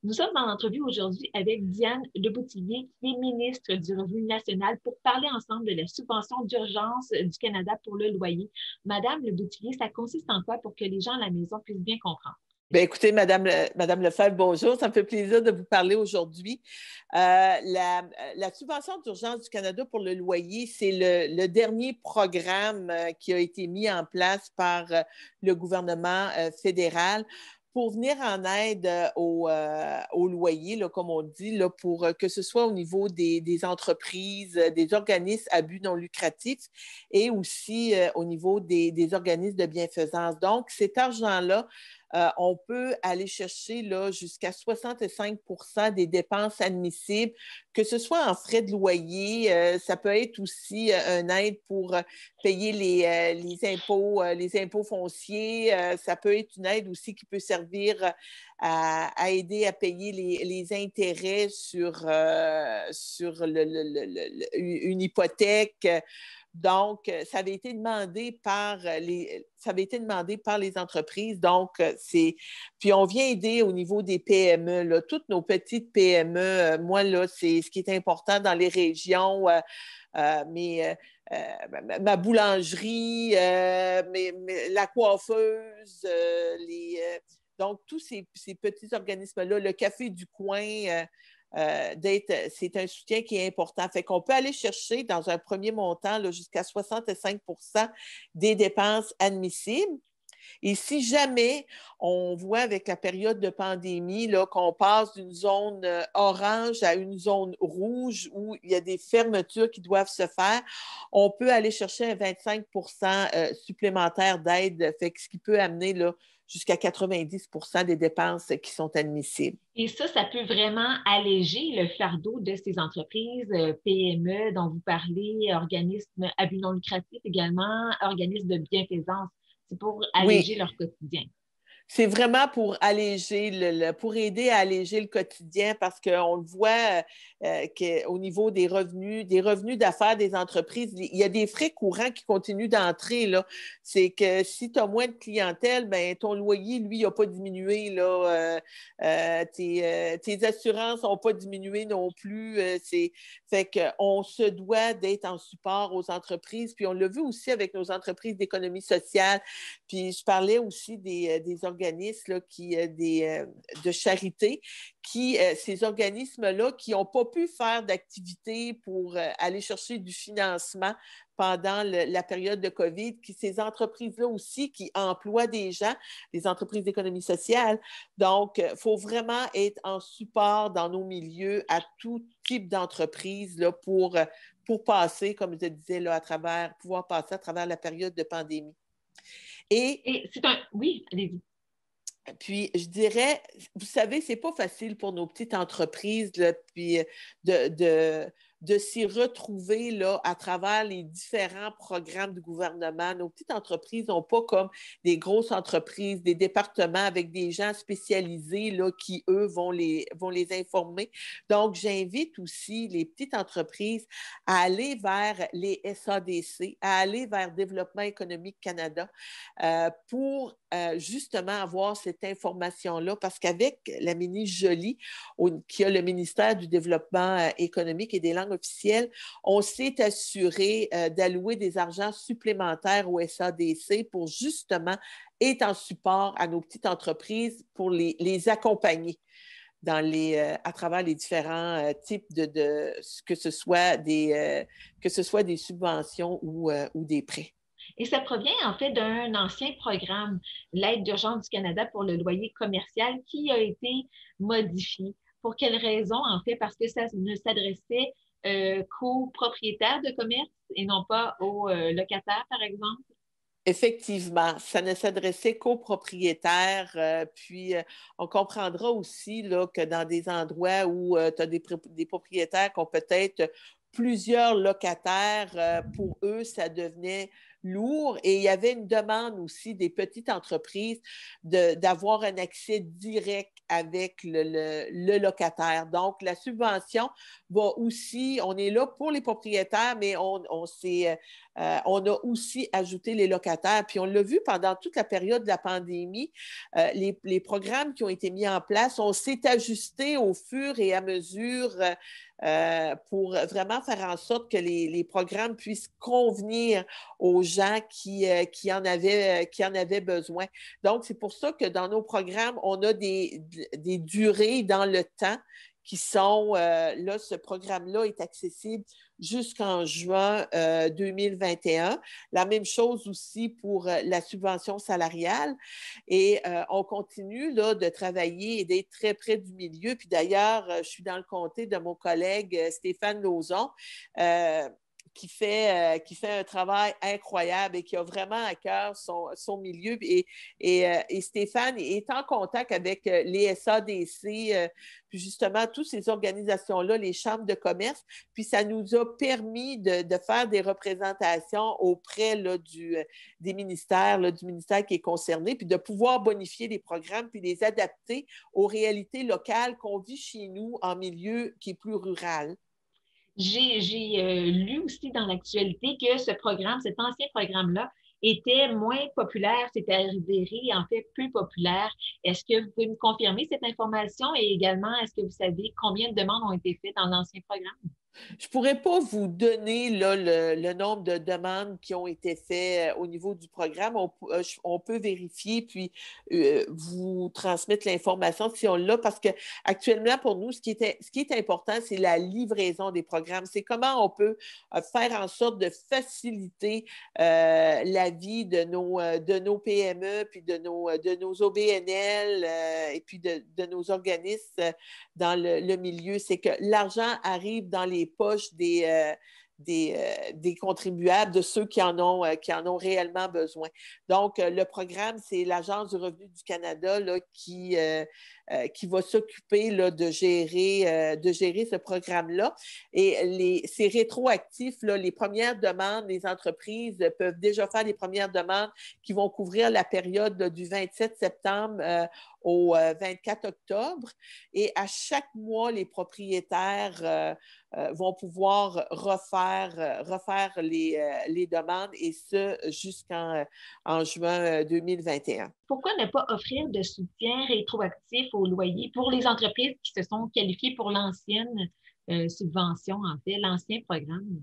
Nous sommes en entrevue aujourd'hui avec Diane Leboutillier, qui est ministre du Revenu national, pour parler ensemble de la subvention d'urgence du Canada pour le loyer. Madame Leboutillier, ça consiste en quoi pour que les gens à la maison puissent bien comprendre? Bien, écoutez, Madame Lefebvre, bonjour. Ça me fait plaisir de vous parler aujourd'hui. La subvention d'urgence du Canada pour le loyer, c'est le dernier programme qui a été mis en place par le gouvernement fédéral pour venir en aide au loyer, là, comme on dit, là, pour que ce soit au niveau des entreprises, des organismes à but non lucratif et aussi au niveau des organismes de bienfaisance. Donc, cet argent-là, on peut aller chercher là, jusqu'à 65 des dépenses admissibles, que ce soit en frais de loyer, ça peut être aussi une aide pour payer les impôts fonciers, ça peut être une aide aussi qui peut servir à aider à payer les intérêts sur une hypothèque. Donc, ça avait été demandé par les entreprises. Donc, puis on vient aider au niveau des PME, là, toutes nos petites PME. Moi, là, c'est ce qui est important dans les régions. Ma boulangerie, la coiffeuse, donc tous ces petits organismes-là, le café du coin, c'est un soutien qui est important. Fait qu'on peut aller chercher dans un premier montant là, jusqu'à 65 des dépenses admissibles. Et si jamais on voit avec la période de pandémie là, qu'on passe d'une zone orange à une zone rouge où il y a des fermetures qui doivent se faire, on peut aller chercher un 25 supplémentaire d'aide, fait que ce qui peut amener là, jusqu'à 90 des dépenses qui sont admissibles. Et ça peut vraiment alléger le fardeau de ces entreprises, PME dont vous parlez, organismes à but non lucratif également, organismes de bienfaisance. C'est pour alléger Oui, leur quotidien. c'est vraiment pour alléger pour aider à alléger le quotidien parce qu'on le voit qu'au niveau des revenus d'affaires des entreprises, il y a des frais courants qui continuent d'entrer, là. C'est que si tu as moins de clientèle, ben ton loyer, lui, n'a pas diminué, là. Tes assurances n'ont pas diminué non plus. Fait qu'on se doit d'être en support aux entreprises. Puis on l'a vu aussi avec nos entreprises d'économie sociale. Puis je parlais aussi des organismes là, de charité, ces organismes-là qui n'ont pas pu faire d'activité pour aller chercher du financement pendant la période de COVID, ces entreprises-là aussi qui emploient des gens, les entreprises d'économie sociale. Donc, il faut vraiment être en support dans nos milieux à tout type d'entreprise là, pour passer, comme je disais, là, pouvoir passer à travers la période de pandémie. Et c'est un... Oui, allez-y. Puis, je dirais, vous savez, c'est pas facile pour nos petites entreprises, là, puis de s'y retrouver là, à travers les différents programmes du gouvernement. Nos petites entreprises n'ont pas comme des grosses entreprises, des départements avec des gens spécialisés là, qui, eux, vont les informer. Donc, j'invite aussi les petites entreprises à aller vers les SADC, à aller vers Développement économique Canada pour justement avoir cette information-là, parce qu'avec la ministre Joly, qui a le ministère du Développement économique et des langues officielles, on s'est assuré d'allouer des argents supplémentaires au SADC pour justement être en support à nos petites entreprises pour les accompagner à travers les différents types que ce soit des subventions ou des prêts. Et ça provient en fait d'un ancien programme, l'aide d'urgence du Canada pour le loyer commercial, qui a été modifié. Pour quelles raisons, en fait? Parce que ça ne s'adressait qu'aux propriétaires de commerce et non pas aux locataires, par exemple. Effectivement, ça ne s'adressait qu'aux propriétaires. Puis, on comprendra aussi là, que dans des endroits où tu as des propriétaires qui ont peut-être plusieurs locataires, pour eux, ça devenait lourd et il y avait une demande aussi des petites entreprises d'avoir un accès direct avec le locataire. Donc, la subvention va aussi, on est là pour les propriétaires, mais on a aussi ajouté les locataires. Puis on l'a vu pendant toute la période de la pandémie, les programmes qui ont été mis en place, on s'est ajusté au fur et à mesure pour vraiment faire en sorte que les programmes puissent convenir aux gens qui en avaient besoin. Donc, c'est pour ça que dans nos programmes, on a des durées dans le temps qui sont, là, ce programme-là est accessible jusqu'en juin 2021. La même chose aussi pour la subvention salariale. Et on continue là, de travailler et d'être très près du milieu. Puis d'ailleurs, je suis dans le comté de mon collègue Stéphane Lauzon. Qui fait un travail incroyable et qui a vraiment à cœur son milieu. Et Stéphane est en contact avec les SADC, puis justement, toutes ces organisations-là, les chambres de commerce, puis ça nous a permis de faire des représentations auprès là, des ministères, là, du ministère qui est concerné, puis de pouvoir bonifier les programmes, puis les adapter aux réalités locales qu'on vit chez nous en milieu qui est plus rural. J'ai lu aussi dans l'actualité que ce programme, cet ancien programme-là, était moins populaire, c'était avéré en fait peu populaire. Est-ce que vous pouvez me confirmer cette information et également, est-ce que vous savez combien de demandes ont été faites dans l'ancien programme? Je ne pourrais pas vous donner là, le nombre de demandes qui ont été faites au niveau du programme. On peut vérifier puis vous transmettre l'information si on l'a parce qu'actuellement, pour nous, ce qui est important, c'est la livraison des programmes. C'est comment on peut faire en sorte de faciliter la vie de nos PME puis de nos OBNL et puis de nos organismes dans le milieu. C'est que l'argent arrive dans les poches des contribuables, de ceux qui en ont réellement besoin. Donc, le programme, c'est l'Agence du revenu du Canada là, qui va s'occuper là, de gérer ce programme-là. Et c'est rétroactif. Là, les premières demandes, les entreprises peuvent déjà faire les premières demandes qui vont couvrir la période là, du 27 septembre au 24 octobre. Et à chaque mois, les propriétaires vont pouvoir refaire les demandes et ce jusqu'en juin 2021. Pourquoi ne pas offrir de soutien rétroactif au loyer pour les entreprises qui se sont qualifiées pour l'ancienne subvention, en fait, l'ancien programme?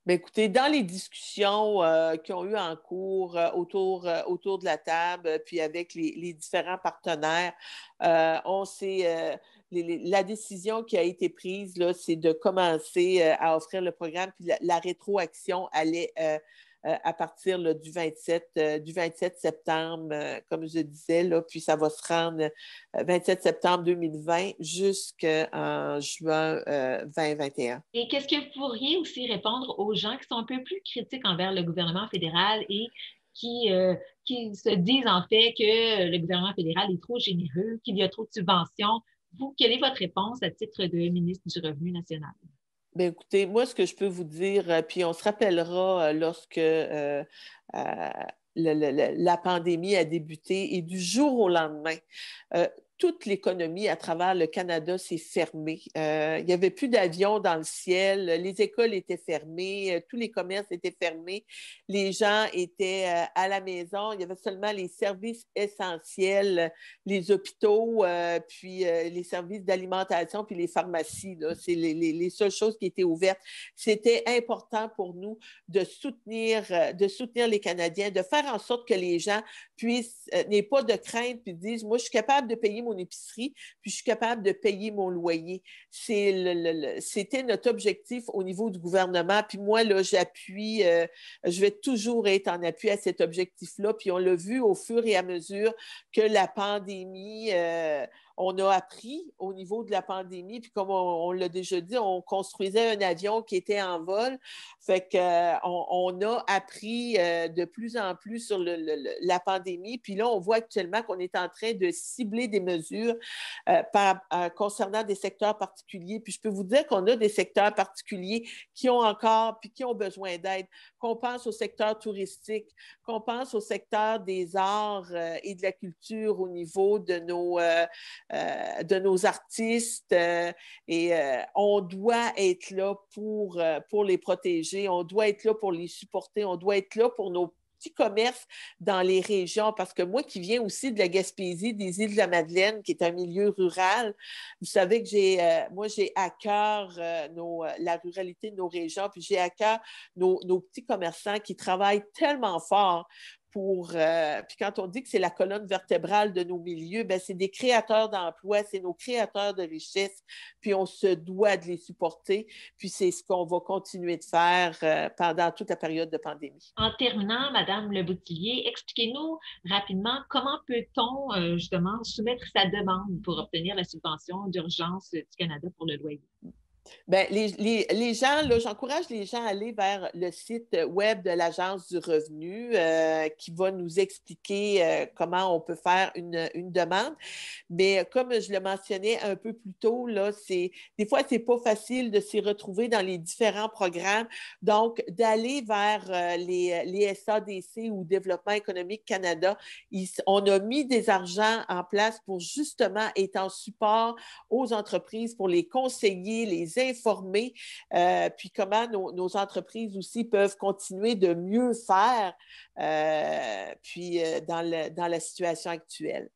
Bien, écoutez, dans les discussions qui ont eu en cours autour de la table, puis avec les différents partenaires, la décision qui a été prise, là, c'est de commencer à offrir le programme, puis la rétroaction allait à partir là, du 27 septembre, comme je disais, là, puis ça va se rendre 27 septembre 2020 jusqu'en juin 2021. Et qu'est-ce que vous pourriez aussi répondre aux gens qui sont un peu plus critiques envers le gouvernement fédéral et qui se disent en fait que le gouvernement fédéral est trop généreux, qu'il y a trop de subventions? Vous, quelle est votre réponse à titre de ministre du Revenu national? Bien, écoutez, moi, ce que je peux vous dire, puis on se rappellera lorsque la pandémie a débuté et du jour au lendemain, toute l'économie à travers le Canada s'est fermée. Il n'y avait plus d'avions dans le ciel, les écoles étaient fermées, tous les commerces étaient fermés, les gens étaient à la maison, il y avait seulement les services essentiels, les hôpitaux, puis les services d'alimentation, puis les pharmacies. Là, c'est les seules choses qui étaient ouvertes. C'était important pour nous de soutenir les Canadiens, de faire en sorte que les gens n'aient pas de crainte puis disent, moi, je suis capable de payer mon épicerie, puis je suis capable de payer mon loyer. C'était notre objectif au niveau du gouvernement. Puis moi, là, j'appuie, je vais toujours être en appui à cet objectif-là. Puis on l'a vu au fur et à mesure que la pandémie on a appris au niveau de la pandémie, puis comme on l'a déjà dit, on construisait un avion qui était en vol. Fait qu'on a appris de plus en plus sur la pandémie. Puis là, on voit actuellement qu'on est en train de cibler des mesures concernant des secteurs particuliers. Puis je peux vous dire qu'on a des secteurs particuliers qui ont encore, puis qui ont besoin d'aide. Qu'on pense au secteur touristique, qu'on pense au secteur des arts et de la culture au niveau de nos artistes. On doit être là pour les protéger, on doit être là pour les supporter, on doit être là pour nos petits commerces dans les régions, parce que moi qui viens aussi de la Gaspésie, des îles de la Madeleine, qui est un milieu rural, vous savez que j'ai à cœur la ruralité de nos régions, puis j'ai à cœur nos petits commerçants qui travaillent tellement fort puis quand on dit que c'est la colonne vertébrale de nos milieux, ben c'est des créateurs d'emplois, c'est nos créateurs de richesses, puis on se doit de les supporter, puis c'est ce qu'on va continuer de faire pendant toute la période de pandémie. En terminant, Madame Le Boutillier, expliquez-nous rapidement comment peut-on justement soumettre sa demande pour obtenir la subvention d'urgence du Canada pour le loyer? Bien, les gens, là, j'encourage les gens à aller vers le site web de l'Agence du revenu qui va nous expliquer comment on peut faire une demande. Mais comme je le mentionnais un peu plus tôt, là, des fois, c'est pas facile de s'y retrouver dans les différents programmes. Donc, d'aller vers les SADC ou Développement économique Canada, on a mis des argents en place pour justement être en support aux entreprises, pour les conseiller, les informer, puis comment nos entreprises aussi peuvent continuer de mieux faire dans la situation actuelle.